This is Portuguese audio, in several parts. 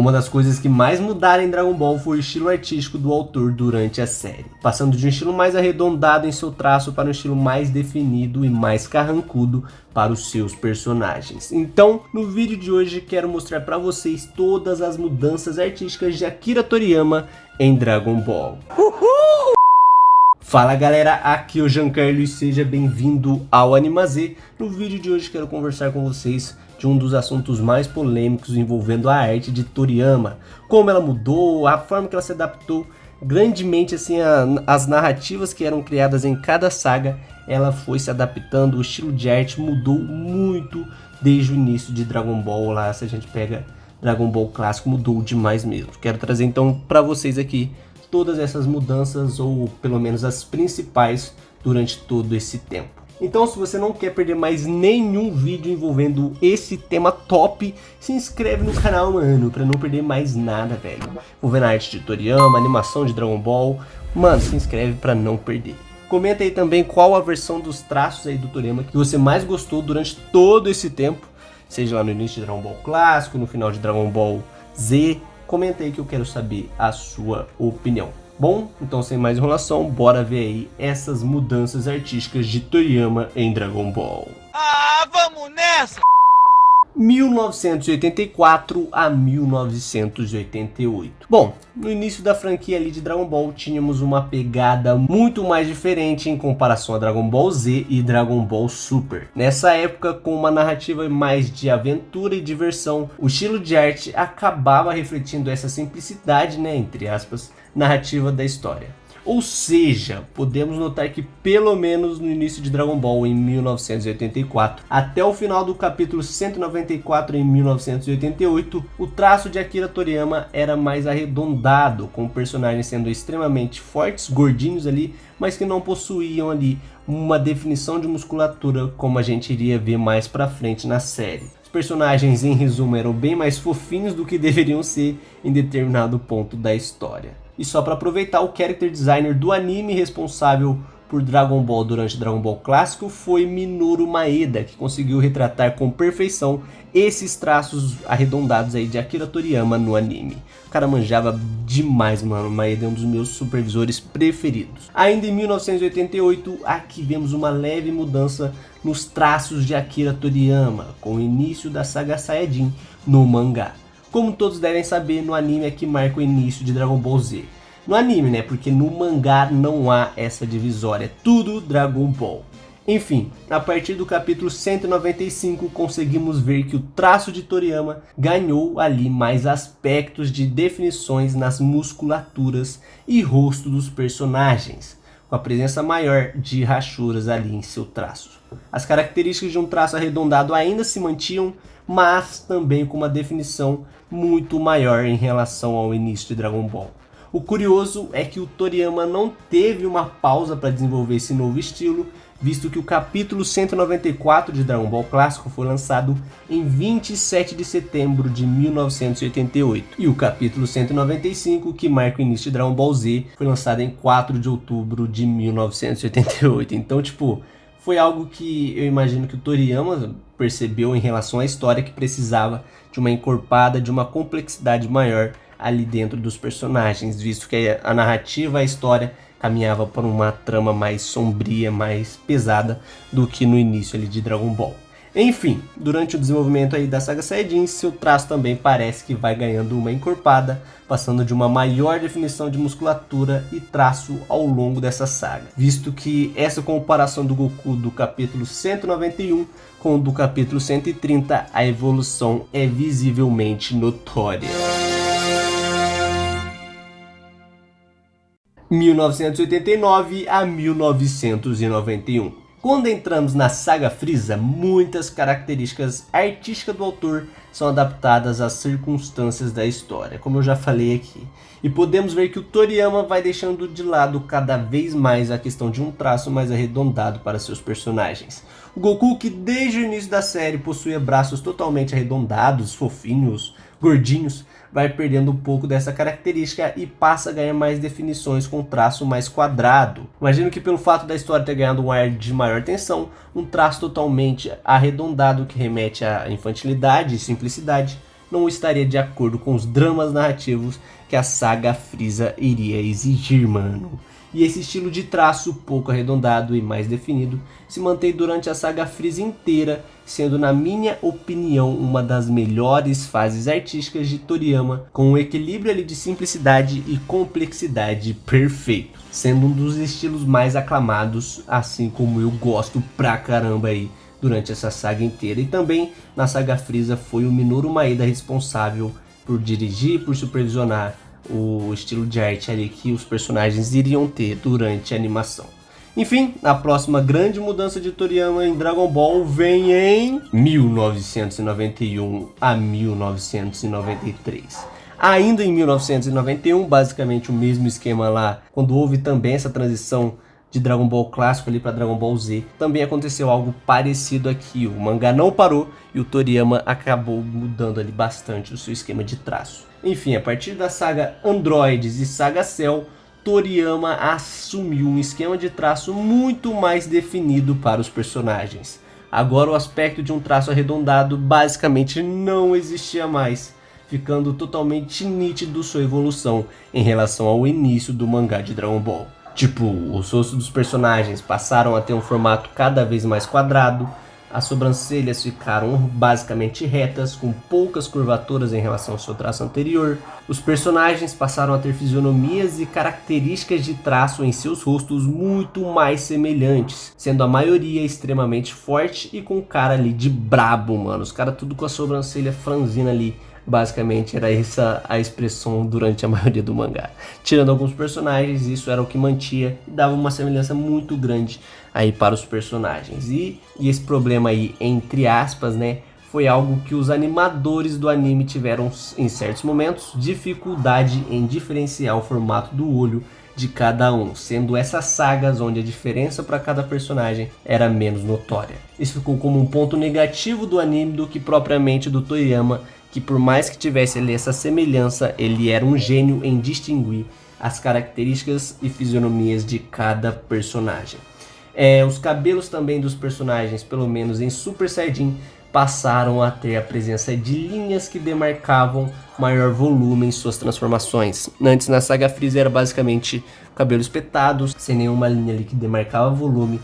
Uma das coisas que mais mudaram em Dragon Ball foi o estilo artístico do autor durante a série, passando de um estilo mais arredondado em seu traço para um estilo mais definido e mais carrancudo para os seus personagens. Então, no vídeo de hoje quero mostrar para vocês todas as mudanças artísticas de Akira Toriyama em Dragon Ball. Uhul! Fala galera, aqui é o Giancarlo e seja bem-vindo ao Animazê. No vídeo de hoje quero conversar com vocês de um dos assuntos mais polêmicos envolvendo a arte de Toriyama, como ela mudou, a forma que ela se adaptou grandemente assim as narrativas que eram criadas em cada saga, ela foi se adaptando, o estilo de arte mudou muito desde o início de Dragon Ball lá, se a gente pega Dragon Ball clássico, mudou demais mesmo. Quero trazer então para vocês aqui todas essas mudanças, ou pelo menos as principais, durante todo esse tempo. Então, se você não quer perder mais nenhum vídeo envolvendo esse tema top, se inscreve no canal, mano, pra não perder mais nada, velho. Envolvendo a arte de Toriyama, animação de Dragon Ball, mano, se inscreve pra não perder. Comenta aí também qual a versão dos traços aí do Toriyama que você mais gostou durante todo esse tempo, seja lá no início de Dragon Ball clássico, no final de Dragon Ball Z. Comenta aí que eu quero saber a sua opinião. Bom, então sem mais enrolação, bora ver aí essas mudanças artísticas de Toriyama em Dragon Ball. Ah, vamos nessa! 1984 a 1988. Bom, no início da franquia ali de Dragon Ball tínhamos uma pegada muito mais diferente em comparação a Dragon Ball Z e Dragon Ball Super. Nessa época, com uma narrativa mais de aventura e diversão, o estilo de arte acabava refletindo essa simplicidade, né, entre aspas, narrativa da história. Ou seja, podemos notar que pelo menos no início de Dragon Ball em 1984 até o final do capítulo 194 em 1988, o traço de Akira Toriyama era mais arredondado, com personagens sendo extremamente fortes, gordinhos ali, mas que não possuíam ali uma definição de musculatura como a gente iria ver mais pra frente na série. Os personagens, em resumo, eram bem mais fofinhos do que deveriam ser em determinado ponto da história. E só para aproveitar, o character designer do anime responsável por Dragon Ball durante Dragon Ball clássico foi Minoru Maeda, que conseguiu retratar com perfeição esses traços arredondados aí de Akira Toriyama no anime. O cara manjava demais, mano. Maeda é um dos meus supervisores preferidos. Ainda em 1988, aqui vemos uma leve mudança nos traços de Akira Toriyama, com o início da saga Saiyajin no mangá. Como todos devem saber, no anime é que marca o início de Dragon Ball Z. No anime, né? Porque no mangá não há essa divisória, é tudo Dragon Ball. Enfim, a partir do capítulo 195 conseguimos ver que o traço de Toriyama ganhou ali mais aspectos de definições nas musculaturas e rosto dos personagens, com a presença maior de rachuras ali em seu traço. As características de um traço arredondado ainda se mantinham, mas também com uma definição muito maior em relação ao início de Dragon Ball. O curioso é que o Toriyama não teve uma pausa para desenvolver esse novo estilo, visto que o capítulo 194 de Dragon Ball clássico foi lançado em 27 de setembro de 1988, e o capítulo 195, que marca o início de Dragon Ball Z, foi lançado em 4 de outubro de 1988. Então, tipo, foi algo que eu imagino que o Toriyama percebeu em relação à história, que precisava de uma encorpada, de uma complexidade maior ali dentro dos personagens, visto que a narrativa, a história caminhava por uma trama mais sombria, mais pesada do que no início ali de Dragon Ball. Enfim, durante o desenvolvimento aí da saga Saiyajin, seu traço também parece que vai ganhando uma encorpada, passando de uma maior definição de musculatura e traço ao longo dessa saga, visto que essa comparação do Goku do capítulo 191 com o do capítulo 130, a evolução é visivelmente notória. 1989 a 1991. Quando entramos na saga Frieza, muitas características artísticas do autor são adaptadas às circunstâncias da história, como eu já falei aqui. E podemos ver que o Toriyama vai deixando de lado cada vez mais a questão de um traço mais arredondado para seus personagens. O Goku, que desde o início da série possuía braços totalmente arredondados, fofinhos, gordinhos, vai perdendo um pouco dessa característica e passa a ganhar mais definições com traço mais quadrado. Imagino que pelo fato da história ter ganhado um ar de maior tensão, um traço totalmente arredondado que remete à infantilidade e simplicidade, não estaria de acordo com os dramas narrativos que a saga Frieza iria exigir, mano. E esse estilo de traço pouco arredondado e mais definido se mantém durante a saga Frieza inteira, sendo na minha opinião uma das melhores fases artísticas de Toriyama, com um equilíbrio ali de simplicidade e complexidade perfeito, sendo um dos estilos mais aclamados, assim como eu gosto pra caramba aí durante essa saga inteira. E também na saga Frieza foi o Minoru Maeda responsável por dirigir e por supervisionar o estilo de arte ali que os personagens iriam ter durante a animação. Enfim, a próxima grande mudança de Toriyama em Dragon Ball vem em 1991 a 1993. Ainda em 1991, basicamente o mesmo esquema lá, quando houve também essa transição de Dragon Ball clássico ali para Dragon Ball Z, também aconteceu algo parecido aqui. O mangá não parou e o Toriyama acabou mudando ali bastante o seu esquema de traço. Enfim, a partir da saga Androids e saga Cell, Toriyama assumiu um esquema de traço muito mais definido para os personagens. Agora o aspecto de um traço arredondado basicamente não existia mais, ficando totalmente nítido sua evolução em relação ao início do mangá de Dragon Ball. Tipo, os rostos dos personagens passaram a ter um formato cada vez mais quadrado, as sobrancelhas ficaram basicamente retas, com poucas curvaturas em relação ao seu traço anterior. Os personagens passaram a ter fisionomias e características de traço em seus rostos muito mais semelhantes, sendo a maioria extremamente forte e com cara ali de brabo, mano. Os caras tudo com a sobrancelha franzina ali. Basicamente era essa a expressão durante a maioria do mangá. Tirando alguns personagens, isso era o que mantia e dava uma semelhança muito grande aí para os personagens. E esse problema aí, entre aspas, né, foi algo que os animadores do anime tiveram em certos momentos dificuldade em diferenciar o formato do olho de cada um, sendo essas sagas onde a diferença para cada personagem era menos notória. Isso ficou como um ponto negativo do anime do que propriamente do Toriyama, que por mais que tivesse ali essa semelhança, ele era um gênio em distinguir as características e fisionomias de cada personagem. Os cabelos também dos personagens, pelo menos em Super Saiyajin, passaram a ter a presença de linhas que demarcavam maior volume em suas transformações. Antes na saga Freezer era basicamente cabelo espetado, sem nenhuma linha ali que demarcava volume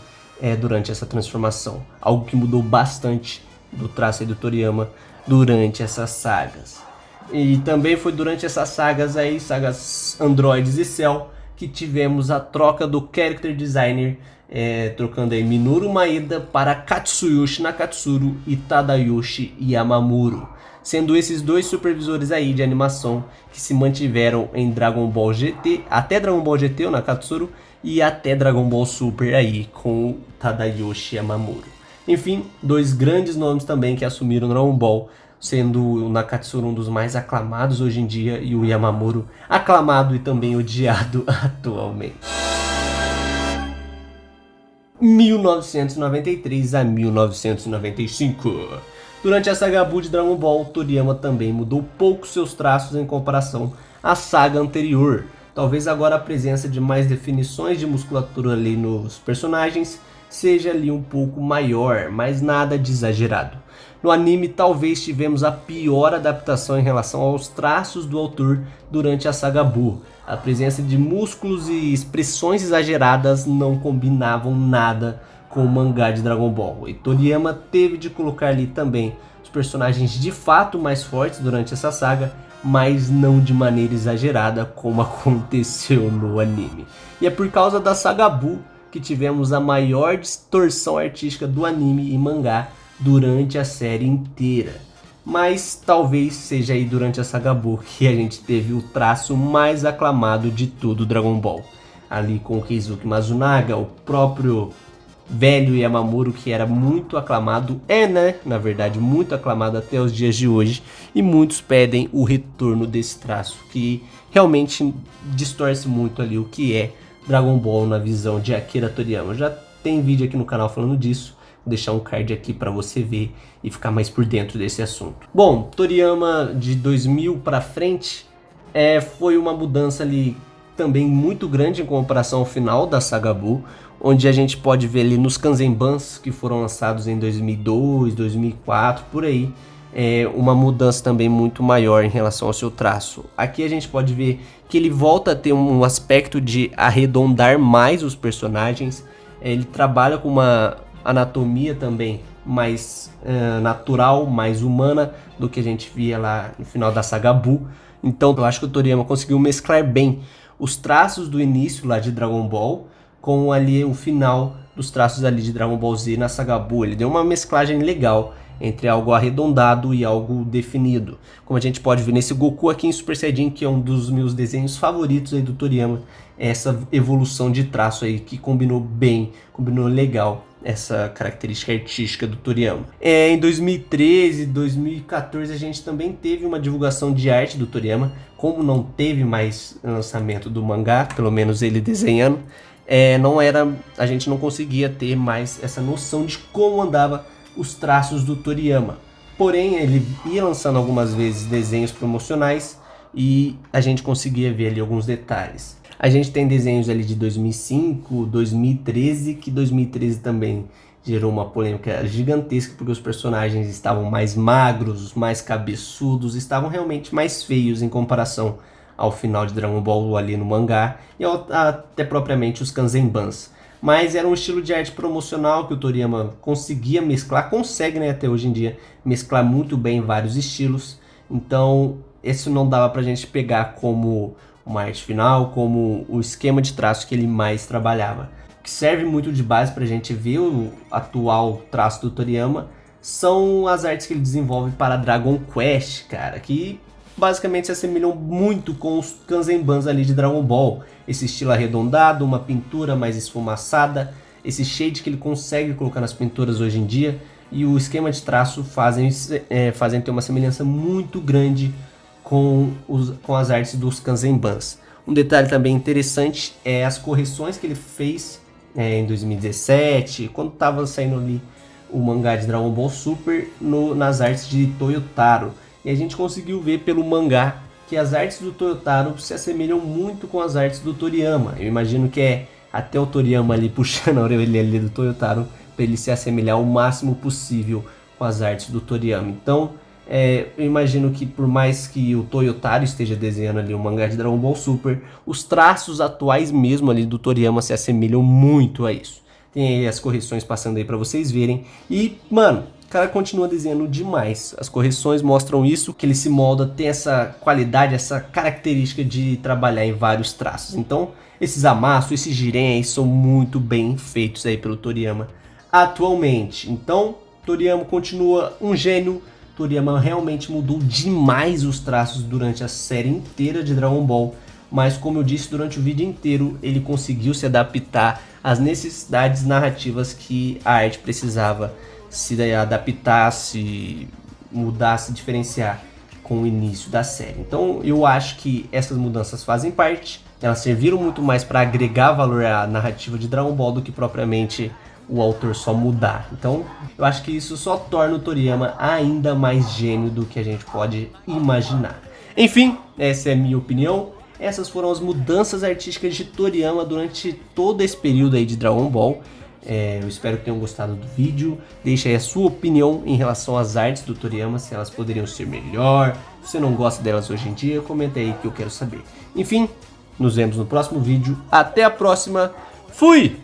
durante essa transformação. Algo que mudou bastante do traço aí do Toriyama durante essas sagas. E também foi durante essas sagas aí, sagas Androids e Cell, que tivemos a troca do character designer, trocando aí Minoru Maeda para Katsuyoshi Nakatsuru e Tadayoshi Yamamuro, sendo esses dois supervisores aí de animação que se mantiveram em Dragon Ball GT, até Dragon Ball GT o Nakatsuru, e até Dragon Ball Super aí com Tadayoshi Yamamuro. Enfim, dois grandes nomes também que assumiram Dragon Ball, sendo o Nakatsuru um dos mais aclamados hoje em dia e o Yamamuro aclamado e também odiado atualmente. 1993 a 1995. Durante a saga Buu de Dragon Ball, Toriyama também mudou pouco seus traços em comparação à saga anterior. Talvez agora a presença de mais definições de musculatura ali nos personagens seja ali um pouco maior, mas nada de exagerado. No anime talvez tivemos a pior adaptação em relação aos traços do autor durante a saga Buu. A presença de músculos e expressões exageradas não combinavam nada com o mangá de Dragon Ball. E Toriyama teve de colocar ali também os personagens de fato mais fortes durante essa saga, mas não de maneira exagerada como aconteceu no anime. E é por causa da saga Buu que tivemos a maior distorção artística do anime e mangá durante a série inteira. Mas talvez seja aí durante a saga Buu que a gente teve o traço mais aclamado de todo o Dragon Ball. Ali com o Keisuke Matsunaga, o próprio velho Yamamuro, que era muito aclamado, na verdade muito aclamado até os dias de hoje, e muitos pedem o retorno desse traço, que realmente distorce muito ali o que é Dragon Ball na visão de Akira Toriyama. Já tem vídeo aqui no canal falando disso, vou deixar um card aqui para você ver e ficar mais por dentro desse assunto. Bom, Toriyama de 2000 para frente foi uma mudança ali também muito grande em comparação ao final da saga Buu, onde a gente pode ver ali nos Kanzenbans que foram lançados em 2002, 2004, por aí, uma mudança também muito maior em relação ao seu traço. Aqui a gente pode ver que ele volta a ter um aspecto de arredondar mais os personagens. Ele trabalha com uma anatomia também mais natural, mais humana do que a gente via lá no final da saga Buu. Então eu acho que o Toriyama conseguiu mesclar bem os traços do início lá de Dragon Ball com ali o final dos traços ali de Dragon Ball Z na saga Buu. Ele deu uma mesclagem legal entre algo arredondado e algo definido. Como a gente pode ver nesse Goku aqui em Super Saiyajin, que é um dos meus desenhos favoritos aí do Toriyama, essa evolução de traço aí que combinou bem, combinou legal essa característica artística do Toriyama. Em 2013, 2014 a gente também teve uma divulgação de arte do Toriyama, como não teve mais lançamento do mangá, pelo menos ele desenhando, a gente não conseguia ter mais essa noção de como andava os traços do Toriyama. Porém, ele ia lançando algumas vezes desenhos promocionais e a gente conseguia ver ali alguns detalhes. A gente tem desenhos ali de 2005, 2013, que 2013 também gerou uma polêmica gigantesca, porque os personagens estavam mais magros, mais cabeçudos, estavam realmente mais feios em comparação ao final de Dragon Ball ali no mangá e até propriamente os Kanzenbans. Mas era um estilo de arte promocional que o Toriyama conseguia mesclar, consegue, né, até hoje em dia, mesclar muito bem vários estilos. Então, esse não dava pra gente pegar como uma arte final, como o esquema de traço que ele mais trabalhava. O que serve muito de base pra gente ver o atual traço do Toriyama são as artes que ele desenvolve para Dragon Quest, cara, que basicamente se assemelham muito com os Kanzenbans ali de Dragon Ball. Esse estilo arredondado, uma pintura mais esfumaçada, esse shade que ele consegue colocar nas pinturas hoje em dia, e o esquema de traço fazem ter uma semelhança muito grande com as artes dos Kanzenbans. Um detalhe também interessante é as correções que ele fez em 2017, quando estava saindo ali o mangá de Dragon Ball Super, nas artes de Toyotaro. E a gente conseguiu ver pelo mangá que as artes do Toyotaro se assemelham muito com as artes do Toriyama. Eu imagino que é até o Toriyama ali puxando a orelha ali do Toyotaro para ele se assemelhar o máximo possível com as artes do Toriyama. Então, eu imagino que por mais que o Toyotaro esteja desenhando ali o mangá de Dragon Ball Super, os traços atuais mesmo ali do Toriyama se assemelham muito a isso. Tem aí as correções passando aí para vocês verem. E, mano, o cara continua desenhando demais. As correções mostram isso, que ele se molda, tem essa qualidade, essa característica de trabalhar em vários traços. Então, esses amassos, esses jiren aí são muito bem feitos aí pelo Toriyama atualmente. Então, Toriyama continua um gênio. Toriyama realmente mudou demais os traços durante a série inteira de Dragon Ball. Mas, como eu disse, durante o vídeo inteiro, ele conseguiu se adaptar às necessidades narrativas que a arte precisava se adaptar, se mudar, se diferenciar com o início da série. Então eu acho que essas mudanças fazem parte, elas serviram muito mais para agregar valor à narrativa de Dragon Ball do que propriamente o autor só mudar. Então eu acho que isso só torna o Toriyama ainda mais gênio do que a gente pode imaginar. Enfim, essa é a minha opinião. Essas foram as mudanças artísticas de Toriyama durante todo esse período aí de Dragon Ball. Eu espero que tenham gostado do vídeo. Deixe aí a sua opinião em relação às artes do Toriyama, se elas poderiam ser melhor. Se você não gosta delas hoje em dia, comenta aí que eu quero saber. Enfim, nos vemos no próximo vídeo. Até a próxima. Fui!